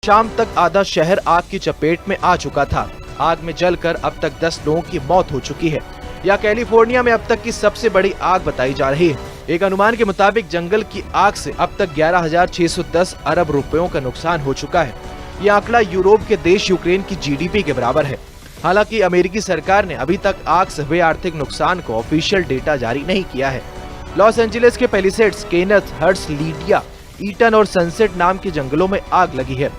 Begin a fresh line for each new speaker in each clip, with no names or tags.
शाम तक आधा शहर आग की चपेट में आ चुका था। आग में जलकर अब तक 10 लोगों की मौत हो चुकी है। यह कैलिफोर्निया में अब तक की सबसे बड़ी आग बताई जा रही है। एक अनुमान के मुताबिक जंगल की आग से अब तक 11,610 अरब रुपयों का नुकसान हो चुका है। यह आंकड़ा यूरोप के देश यूक्रेन की जीडीपी के बराबर है। हालांकि अमेरिकी सरकार ने अभी तक आग से हुए आर्थिक नुकसान को ऑफिशियल डेटा जारी नहीं किया है। लॉस एंजलिस के पैलिसेड्स, केनेथ, हर्ट्स, लीडिया, ईटन और सनसेट नाम के जंगलों में आग लगी है।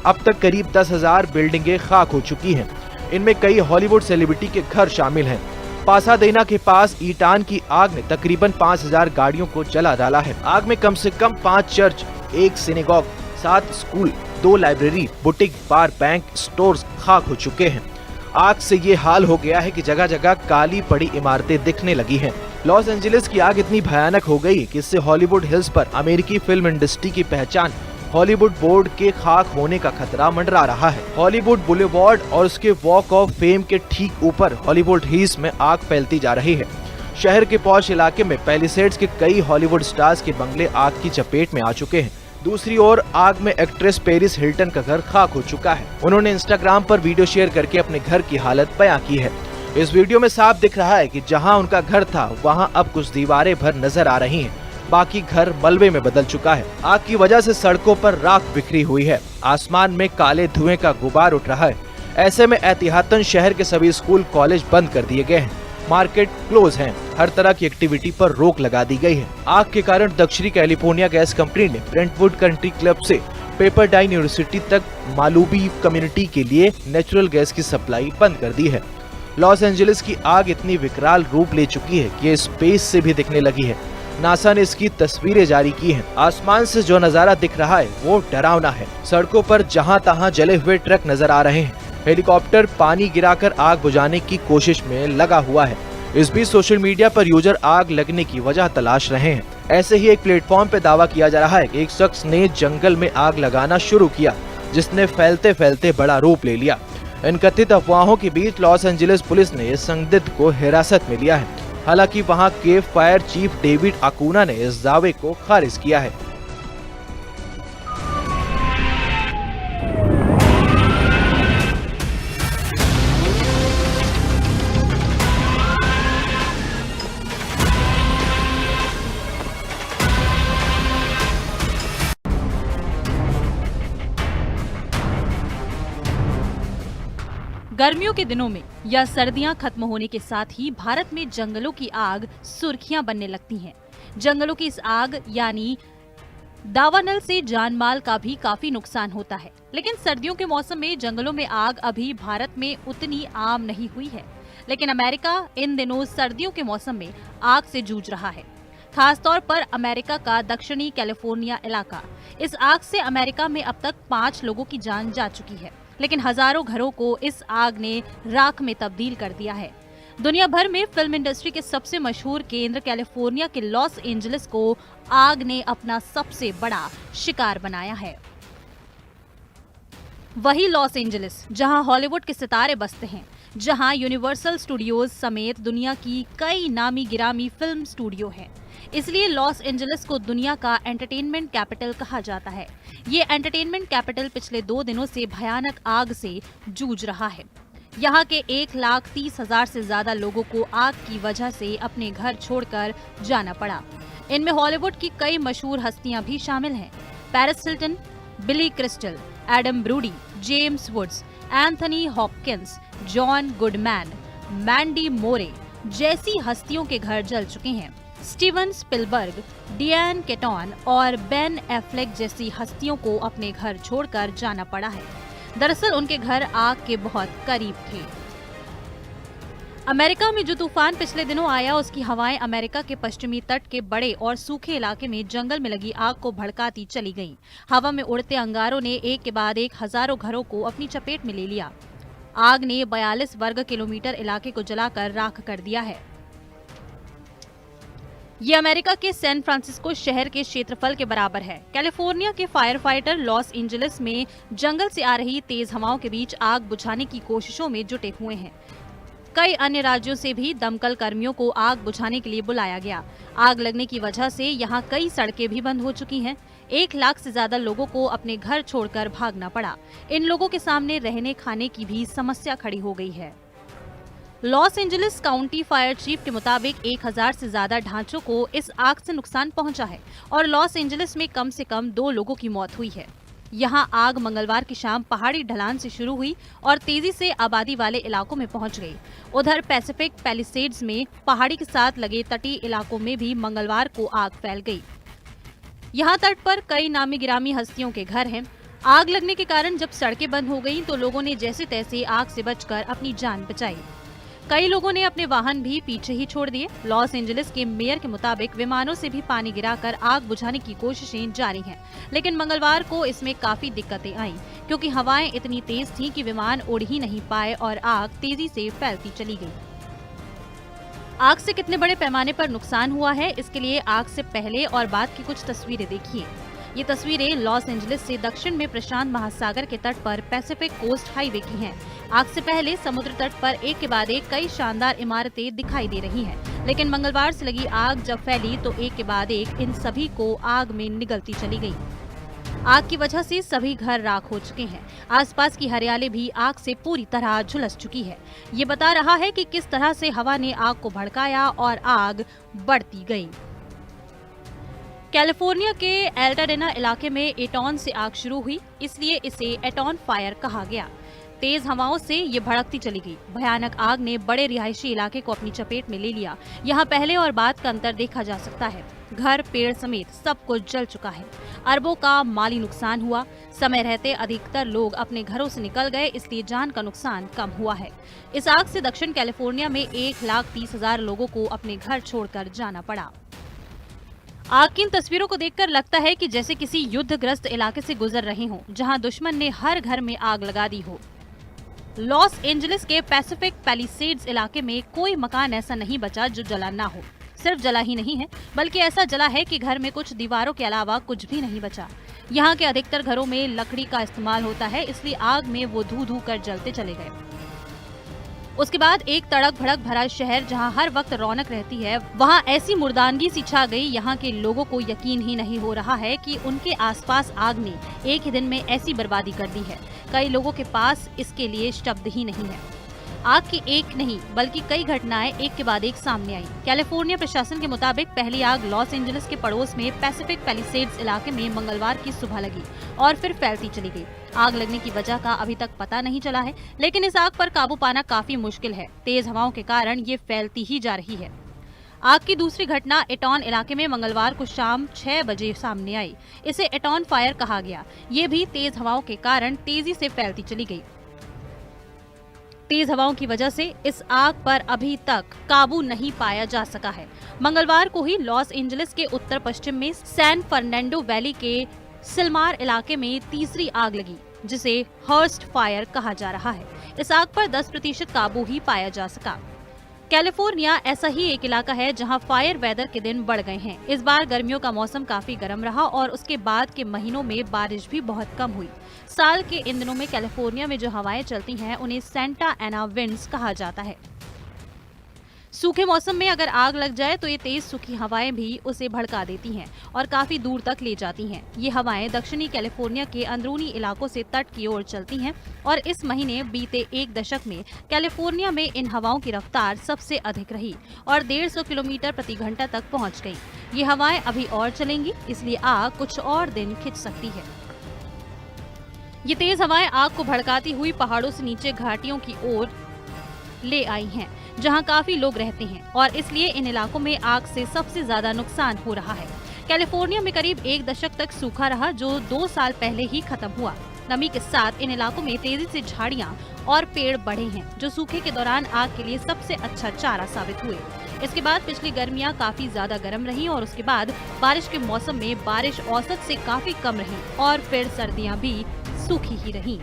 अब तक करीब 10,000 बिल्डिंगें खाक हो चुकी हैं। इनमें कई हॉलीवुड सेलिब्रिटी के घर शामिल हैं। पासाडेना के पास ईटान की आग ने तकरीबन 5,000 गाड़ियों को जला डाला है। आग में कम से कम 5 church, 1 synagogue, 7 school, 2 library, boutique, bar, bank, stores खाक हो चुके हैं। आग से ये हाल हो गया है कि जगह जगह काली पड़ी इमारतें दिखने लगी हैं। लॉस एंजलिस की आग इतनी भयानक हो गई कि इससे हॉलीवुड हिल्स पर अमेरिकी फिल्म इंडस्ट्री की पहचान हॉलीवुड बोर्ड के खाक होने का खतरा मंडरा रहा है। हॉलीवुड बुलेवार्ड और उसके वॉक ऑफ फेम के ठीक ऊपर हॉलीवुड हिल्स में आग फैलती जा रही है। शहर के पॉश इलाके में पैलिसेड्स के कई हॉलीवुड स्टार्स के बंगले आग की चपेट में आ चुके हैं। दूसरी ओर आग में एक्ट्रेस पेरिस हिल्टन का घर खाक हो चुका है। उन्होंने इंस्टाग्राम पर वीडियो शेयर करके अपने घर की हालत बयां की है। इस वीडियो में साफ दिख रहा है कि जहां उनका घर था वहां अब कुछ दीवारें भर नजर आ रही हैं। बाकी घर मलबे में बदल चुका है। आग की वजह से सड़कों पर राख बिखरी हुई है। आसमान में काले धुएं का गुबार उठ रहा है। ऐसे में एहतियातन शहर के सभी स्कूल, कॉलेज बंद कर दिए गए हैं। मार्केट क्लोज हैं। हर तरह की एक्टिविटी पर रोक लगा दी गई है। आग के कारण दक्षिणी कैलिफोर्निया गैस कंपनी ने ब्रेंटवुड कंट्री क्लब से पेपरडाइन यूनिवर्सिटी तक मालूबी कम्युनिटी के लिए नेचुरल गैस की सप्लाई बंद कर दी है। लॉस एंजलिस की आग इतनी विकराल रूप ले चुकी है कि ये स्पेस से भी दिखने लगी है। नासा ने इसकी तस्वीरें जारी की हैं। आसमान से जो नजारा दिख रहा है वो डरावना है। सड़कों पर जहां तहां जले हुए ट्रक नजर आ रहे हैं। हेलीकॉप्टर पानी गिराकर आग बुझाने की कोशिश में लगा हुआ है। इस बीच सोशल मीडिया पर यूजर आग लगने की वजह तलाश रहे हैं। ऐसे ही एक प्लेटफॉर्म पे दावा किया जा रहा है कि एक शख्स ने जंगल में आग लगाना शुरू किया, जिसने फैलते फैलते बड़ा रूप ले लिया। इन कथित अफवाहों के बीच लॉस एंजलिस पुलिस ने इस संदिग्ध को हिरासत में लिया है। हालांकि वहां के फायर चीफ डेविड अकूना ने इस दावे को खारिज किया है।
गर्मियों के दिनों में या सर्दियां खत्म होने के साथ ही भारत में जंगलों की आग सुर्खियां बनने लगती हैं। जंगलों की इस आग यानी दावानल से जानमाल का भी काफी नुकसान होता है। लेकिन सर्दियों के मौसम में जंगलों में आग अभी भारत में उतनी आम नहीं हुई है। लेकिन अमेरिका इन दिनों सर्दियों के मौसम में आग से जूझ रहा है। खासतौर पर अमेरिका का दक्षिणी कैलिफोर्निया इलाका। इस आग से अमेरिका में अब तक 5 लोगों की जान जा चुकी है। लेकिन हजारों घरों को इस आग ने राख में तब्दील कर दिया है। दुनिया भर में फिल्म इंडस्ट्री के सबसे मशहूर केंद्र कैलिफोर्निया के लॉस एंजलिस को आग ने अपना सबसे बड़ा शिकार बनाया है। वही लॉस एंजलिस जहां हॉलीवुड के सितारे बसते हैं, जहां यूनिवर्सल स्टूडियोज समेत दुनिया की कई नामी गिरामी फिल्म स्टूडियो हैं। इसलिए लॉस एंजलिस को दुनिया का एंटरटेनमेंट कैपिटल कहा जाता है। ये एंटरटेनमेंट कैपिटल पिछले 2 दिनों से भयानक आग से जूझ रहा है। यहाँ के 1,30,000 से ज्यादा लोगों को आग की वजह से अपने घर छोड़कर जाना पड़ा। इनमें हॉलीवुड की कई मशहूर हस्तियां भी शामिल हैं। Paris Hilton, Billy Crystal, Adam Brody, James Woods, Anthony Hopkins, John Goodman, Mandy Moore जैसी हस्तियों के घर जल चुके हैं। स्टीवन स्पिलबर्ग, डियान केटन और बेन एफ्लेक जैसी हस्तियों को अपने घर छोड़कर जाना पड़ा है। दरअसल उनके घर आग के बहुत करीब थे। अमेरिका में जो तूफान पिछले दिनों आया, उसकी हवाएं अमेरिका के पश्चिमी तट के बड़े और सूखे इलाके में जंगल में लगी आग को भड़काती चली गईं। हवा में उड़ते अंगारों ने एक के बाद एक हजारों घरों को अपनी चपेट में ले लिया। आग ने 42 वर्ग किलोमीटर इलाके को जलाकर राख कर दिया है। ये अमेरिका के सैन फ्रांसिस्को शहर के क्षेत्रफल के बराबर है। कैलिफोर्निया के फायर फाइटर लॉस एंजलिस में जंगल से आ रही तेज हवाओं के बीच आग बुझाने की कोशिशों में जुटे हुए हैं। कई अन्य राज्यों से भी दमकल कर्मियों को आग बुझाने के लिए बुलाया गया। आग लगने की वजह से यहाँ कई सड़कें भी बंद हो चुकी हैं। 1 लाख से ज्यादा लोगों को अपने घर छोड़कर भागना पड़ा। इन लोगों के सामने रहने खाने की भी समस्या खड़ी हो गई है। Los Angeles county fire chief के मुताबिक 1000 से ज्यादा ढांचों को इस आग से नुकसान पहुंचा है और लॉस एंजलिस में कम से कम 2 लोगों की मौत हुई है। यहां आग मंगलवार की शाम पहाड़ी ढलान से शुरू हुई और तेजी से आबादी वाले इलाकों में पहुंच गई। उधर पैसिफिक पैलिसेड्स में पहाड़ी के साथ लगे तटीय इलाकों में भी मंगलवार को आग फैल गई। यहां तट पर कई नामी गिरामी हस्तियों के घर हैं। आग लगने के कारण जब सड़कें बंद हो गईं तो लोगों ने जैसे तैसे आग से बचकर अपनी जान बचाई। कई लोगों ने अपने वाहन भी पीछे ही छोड़ दिए। लॉस एंजलिस के मेयर के मुताबिक विमानों से भी पानी गिराकर आग बुझाने की कोशिशें जारी हैं, लेकिन मंगलवार को इसमें काफी दिक्कतें आईं क्योंकि हवाएं इतनी तेज थीं कि विमान उड़ ही नहीं पाए और आग तेजी से फैलती चली गई। आग से कितने बड़े पैमाने पर नुकसान हुआ है, इसके लिए आग से पहले और बाद की कुछ तस्वीरें देखिए। ये तस्वीरें लॉस एंजलिस से दक्षिण में प्रशांत महासागर के तट पर पैसिफिक कोस्ट हाईवे की हैं। आग से पहले समुद्र तट पर एक के बाद एक कई शानदार इमारतें दिखाई दे रही हैं, लेकिन मंगलवार से लगी आग जब फैली तो एक के बाद एक इन सभी को आग में निगलती चली गई। आग की वजह से सभी घर राख हो चुके हैं। आसपास की हरियाली भी आग से पूरी तरह झुलस चुकी है। ये बता रहा है कि किस तरह से हवा ने आग को भड़काया और आग बढ़ती गई। कैलिफोर्निया के एल्टाडेना इलाके में एटॉन से आग शुरू हुई, इसलिए इसे एटॉन फायर कहा गया। तेज हवाओं से ये भड़कती चली गई। भयानक आग ने बड़े रिहायशी इलाके को अपनी चपेट में ले लिया। यहाँ पहले और बाद का अंतर देखा जा सकता है। घर, पेड़ समेत सब कुछ जल चुका है। अरबों का माली नुकसान हुआ। समय रहते अधिकतर लोग अपने घरों से निकल गए, इसलिए जान का नुकसान कम हुआ है। इस आग से दक्षिण कैलिफोर्निया में 1,30,000 लोगों को अपने घर छोड़कर जाना पड़ा। आग की इन तस्वीरों को देखकर लगता है कि जैसे किसी युद्धग्रस्त इलाके से गुजर रहे हों, जहां दुश्मन ने हर घर में आग लगा दी हो। लॉस एंजलिस के पैसिफिक पैलिसेड्स इलाके में कोई मकान ऐसा नहीं बचा जो जला ना हो। सिर्फ जला ही नहीं है, बल्कि ऐसा जला है कि घर में कुछ दीवारों के अलावा कुछ भी नहीं बचा। यहाँ के अधिकतर घरों में लकड़ी का इस्तेमाल होता है, इसलिए आग में वो धू धू कर जलते चले गए। उसके बाद एक तड़क भड़क भरा शहर जहां हर वक्त रौनक रहती है, वहां ऐसी मुर्दानगी सी छा गई। यहाँ के लोगों को यकीन ही नहीं हो रहा है कि उनके आसपास आग ने एक ही दिन में ऐसी बर्बादी कर दी है। कई लोगों के पास इसके लिए शब्द ही नहीं है। आग की एक नहीं बल्कि कई घटनाएं एक के बाद एक सामने आई। कैलिफोर्निया प्रशासन के मुताबिक पहली आग लॉस एंजलिस के पड़ोस में पैसिफिक पैलिसेड्स इलाके में मंगलवार की सुबह लगी और फिर फैलती चली गई। आग लगने की वजह का अभी तक पता नहीं चला है, लेकिन इस आग पर काबू पाना काफी मुश्किल है। तेज हवाओं के कारण ये फैलती ही जा रही है। आग की दूसरी घटना एटॉन इलाके में मंगलवार को शाम 6 बजे सामने आई। इसे एटॉन फायर कहा गया। ये भी तेज हवाओं के कारण तेजी से फैलती चली गई। तेज हवाओं की वजह से इस आग पर अभी तक काबू नहीं पाया जा सका है। मंगलवार को ही लॉस एंजलिस के उत्तर पश्चिम में सैन फर्नांडो वैली के सिलमार इलाके में तीसरी आग लगी, जिसे हर्स्ट फायर कहा जा रहा है। इस आग पर 10% काबू ही पाया जा सका। कैलिफोर्निया ऐसा ही एक इलाका है जहां फायर वेदर के दिन बढ़ गए हैं। इस बार गर्मियों का मौसम काफी गर्म रहा और उसके बाद के महीनों में बारिश भी बहुत कम हुई। साल के इन दिनों में कैलिफोर्निया में जो हवाएं चलती हैं उन्हें सेंटा एना विंड्स कहा जाता है। सूखे मौसम में अगर आग लग जाए तो ये तेज सूखी हवाएं भी उसे भड़का देती हैं और काफी दूर तक ले जाती हैं। ये हवाएं दक्षिणी कैलिफोर्निया के अंदरूनी इलाकों से तट की ओर चलती हैं और इस महीने बीते एक दशक में कैलिफोर्निया में इन हवाओं की रफ्तार सबसे अधिक रही और 150 किलोमीटर प्रति घंटा तक पहुंच गई। ये हवाएं अभी और चलेंगी, इसलिए आग कुछ और दिन खिंच सकती है। ये तेज हवाएं आग को भड़काती हुई पहाड़ों से नीचे घाटियों की ओर ले आई हैं, जहां काफी लोग रहते हैं और इसलिए इन इलाकों में आग से सबसे ज्यादा नुकसान हो रहा है। कैलिफोर्निया में करीब एक दशक तक सूखा रहा, जो 2 साल पहले ही खत्म हुआ। नमी के साथ इन इलाकों में तेजी से झाड़ियां और पेड़ बढ़े हैं, जो सूखे के दौरान आग के लिए सबसे अच्छा चारा साबित हुए। इसके बाद पिछली गर्मियां काफी ज्यादा गर्म रही और उसके बाद बारिश के मौसम में बारिश औसत से काफी कम रही और फिर सर्दियां भी सूखी ही रही।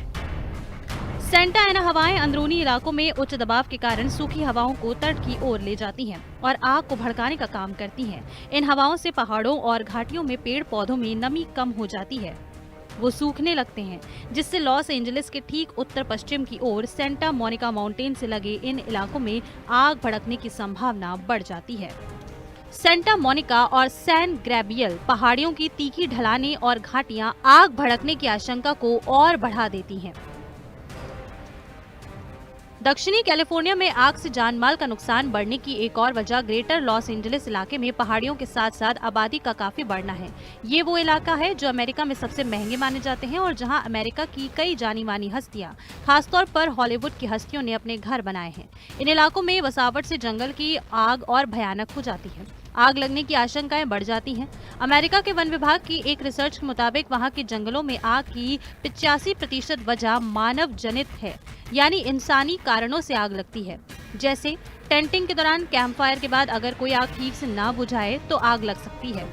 सेंटा एना हवाएं अंदरूनी इलाकों में उच्च दबाव के कारण सूखी हवाओं को तट की ओर ले जाती हैं और आग को भड़काने का काम करती हैं। इन हवाओं से पहाड़ों और घाटियों में पेड़ पौधों में नमी कम हो जाती है, वो सूखने लगते हैं, जिससे लॉस एंजलिस के ठीक उत्तर पश्चिम की ओर सेंटा मोनिका माउंटेन से लगे इन इलाकों में आग भड़कने की संभावना बढ़ जाती है। सेंटा मोनिका और सैन ग्रेबियल पहाड़ियों की तीखी ढलानें और घाटियां आग भड़कने की आशंका को और बढ़ा देती हैं। दक्षिणी कैलिफोर्निया में आग से जानमाल का नुकसान बढ़ने की एक और वजह ग्रेटर लॉस एंजलिस इलाके में पहाड़ियों के साथ साथ आबादी का काफी बढ़ना है। ये वो इलाका है जो अमेरिका में सबसे महंगे माने जाते हैं और जहां अमेरिका की कई जानी मानी हस्तियां, खासतौर पर हॉलीवुड की हस्तियों ने अपने घर बनाए हैं। इन इलाकों में बसावट से जंगल की आग और भयानक हो जाती है। आग लगने की आशंकाएं बढ़ जाती हैं। अमेरिका के वन विभाग की एक रिसर्च के मुताबिक वहां के जंगलों में आग की 85% वजह मानव जनित है, यानी इंसानी कारणों से आग लगती है। जैसे टेंटिंग के दौरान कैंप फायर के बाद अगर कोई आग ठीक से ना बुझाए तो आग लग सकती है।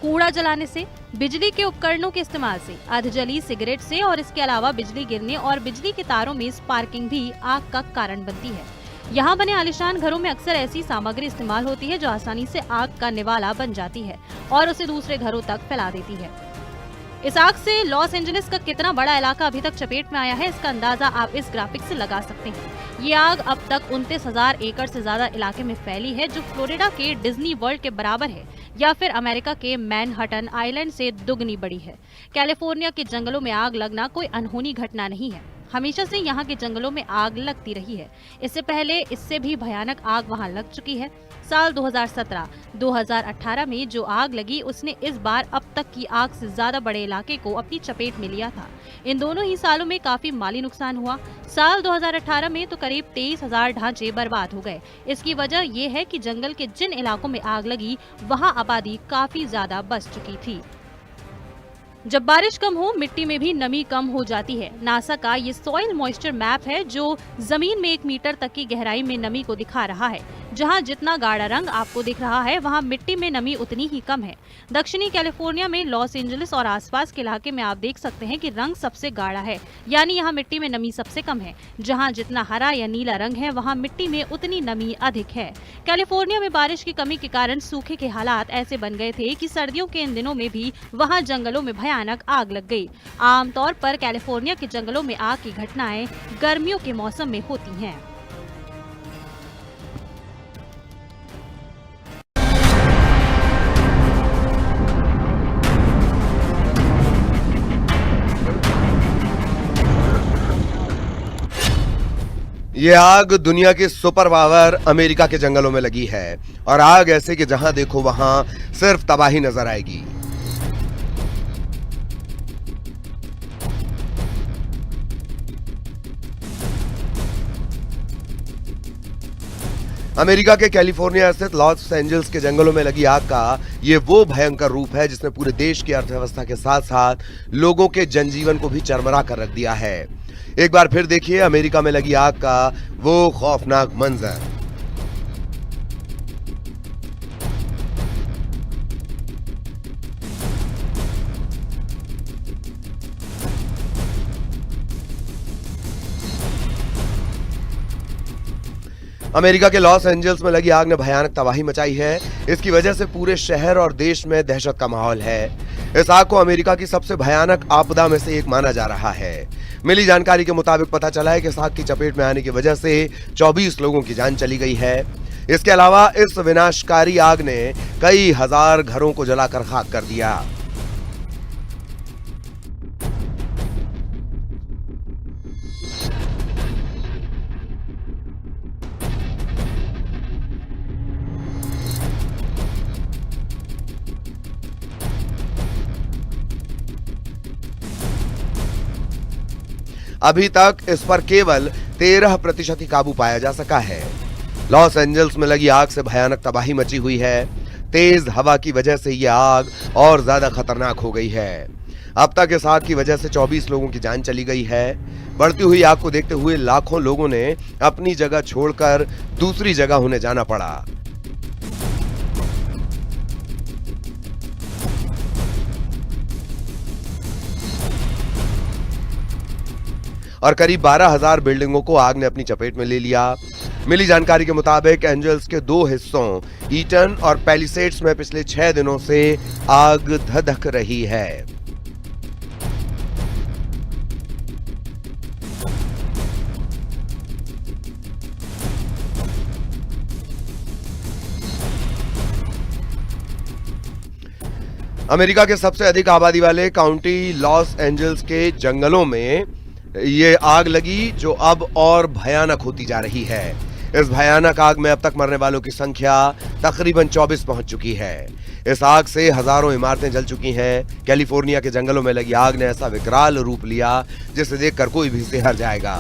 कूड़ा जलाने से, बिजली के उपकरणों के इस्तेमाल से, अधजली सिगरेट से और इसके अलावा बिजली गिरने और बिजली के तारों में स्पार्किंग भी आग का कारण बनती है। यहाँ बने आलीशान घरों में अक्सर ऐसी सामग्री इस्तेमाल होती है जो आसानी से आग का निवाला बन जाती है और उसे दूसरे घरों तक फैला देती है। इस आग से लॉस एंजलिस का कितना बड़ा इलाका अभी तक चपेट में आया है, इसका अंदाजा आप इस ग्राफिक से लगा सकते हैं। ये आग अब तक 29,000 एकड़ से ज्यादा इलाके में फैली है, जो फ्लोरिडा के डिज्नी वर्ल्ड के बराबर है या फिर अमेरिका के मैनहट्टन आइलैंड से दुगनी बड़ी है। कैलिफोर्निया के जंगलों में आग लगना कोई अनहोनी घटना नहीं है। हमेशा से यहाँ के जंगलों में आग लगती रही है। इससे पहले इससे भी भयानक आग वहाँ लग चुकी है। साल 2017-2018 में जो आग लगी उसने इस बार अब तक की आग से ज्यादा बड़े इलाके को अपनी चपेट में लिया था। इन दोनों ही सालों में काफी माली नुकसान हुआ। साल 2018 में तो करीब 23,000 ढांचे बर्बाद हो गए। इसकी वजह ये है कि जंगल के जिन इलाकों में आग लगी वहाँ आबादी काफी ज्यादा बस चुकी थी। जब बारिश कम हो, मिट्टी में भी नमी कम हो जाती है। नासा का ये सॉइल मॉइस्चर मैप है जो जमीन में 1 मीटर तक की गहराई में नमी को दिखा रहा है। जहां जितना गाढ़ा रंग आपको दिख रहा है वहां मिट्टी में नमी उतनी ही कम है। दक्षिणी कैलिफोर्निया में लॉस एंजलिस और आसपास के इलाके में आप देख सकते हैं कि रंग सबसे गाढ़ा है, यानी यहाँ मिट्टी में नमी सबसे कम है। जहाँ जितना हरा या नीला रंग है वहाँ मिट्टी में उतनी नमी अधिक है। कैलिफोर्निया में बारिश की कमी के कारण सूखे के हालात ऐसे बन गए थे कि सर्दियों के इन दिनों में भी वहाँ जंगलों में भयानक आग लग गई। आमतौर पर कैलिफोर्निया के जंगलों में आग की घटनाएं गर्मियों के मौसम में होती हैं।
ये आग दुनिया के सुपर पावर अमेरिका के जंगलों में लगी है और आग ऐसे कि जहां देखो वहां सिर्फ तबाही नजर आएगी। अमेरिका के कैलिफोर्निया स्थित लॉस एंजल्स के जंगलों में लगी आग का ये वो भयंकर रूप है जिसने पूरे देश की अर्थव्यवस्था के साथ साथ लोगों के जनजीवन को भी चरमरा कर रख दिया है। एक बार फिर देखिए अमेरिका में लगी आग का वो खौफनाक मंजर। अमेरिका के लॉस एंजल्स में लगी आग ने भयानक तबाही मचाई है। इसकी वजह से पूरे शहर और देश में दहशत का माहौल है। इस आग को अमेरिका की सबसे भयानक आपदा में से एक माना जा रहा है। मिली जानकारी के मुताबिक पता चला है कि इस आग की चपेट में आने की वजह से 24 लोगों की जान चली गई है। इसके अलावा इस विनाशकारी आग ने कई हजार घरों को जलाकर खाक कर दिया। अभी तक इस पर केवल 13% ही काबू पाया जा सका है। लॉस एंजल्स में लगी आग से भयानक तबाही मची हुई है। तेज हवा की वजह से यह आग और ज्यादा खतरनाक हो गई है। अब तक इस आग की वजह से 24 लोगों की जान चली गई है। बढ़ती हुई आग को देखते हुए लाखों लोगों ने अपनी जगह छोड़कर दूसरी जगह उन्हें जाना पड़ा। और करीब 12,000 बिल्डिंगों को आग ने अपनी चपेट में ले लिया। मिली जानकारी के मुताबिक एंजल्स के 2 हिस्सों ईटन और पैलिसेड्स में पिछले 6 दिनों से आग धधक रही है। अमेरिका के सबसे अधिक आबादी वाले काउंटी लॉस एंजल्स के जंगलों में ये आग लगी, जो अब और भयानक होती जा रही है। इस भयानक आग में अब तक मरने वालों की संख्या तकरीबन 24 पहुंच चुकी है। इस आग से हजारों इमारतें जल चुकी हैं। कैलिफोर्निया के जंगलों में लगी आग ने ऐसा विकराल रूप लिया जिसे देखकर कोई भी सिहर जाएगा।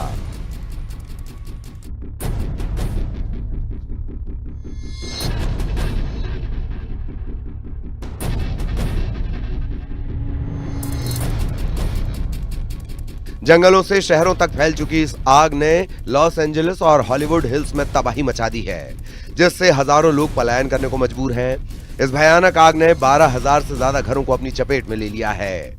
जंगलों से शहरों तक फैल चुकी इस आग ने लॉस एंजलिस और हॉलीवुड हिल्स में तबाही मचा दी है, जिससे हजारों लोग पलायन करने को मजबूर हैं। इस भयानक आग ने 12,000 से ज्यादा घरों को अपनी चपेट में ले लिया है।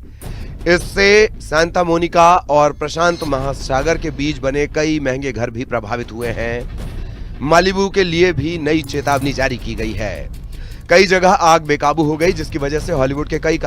इससे सांता मोनिका और प्रशांत महासागर के बीच बने कई महंगे घर भी प्रभावित हुए हैं। मालिबू के लिए भी नई चेतावनी जारी की गई है। कई जगह आग बेकाबू हो गई, जिसकी वजह से हॉलीवुड के कई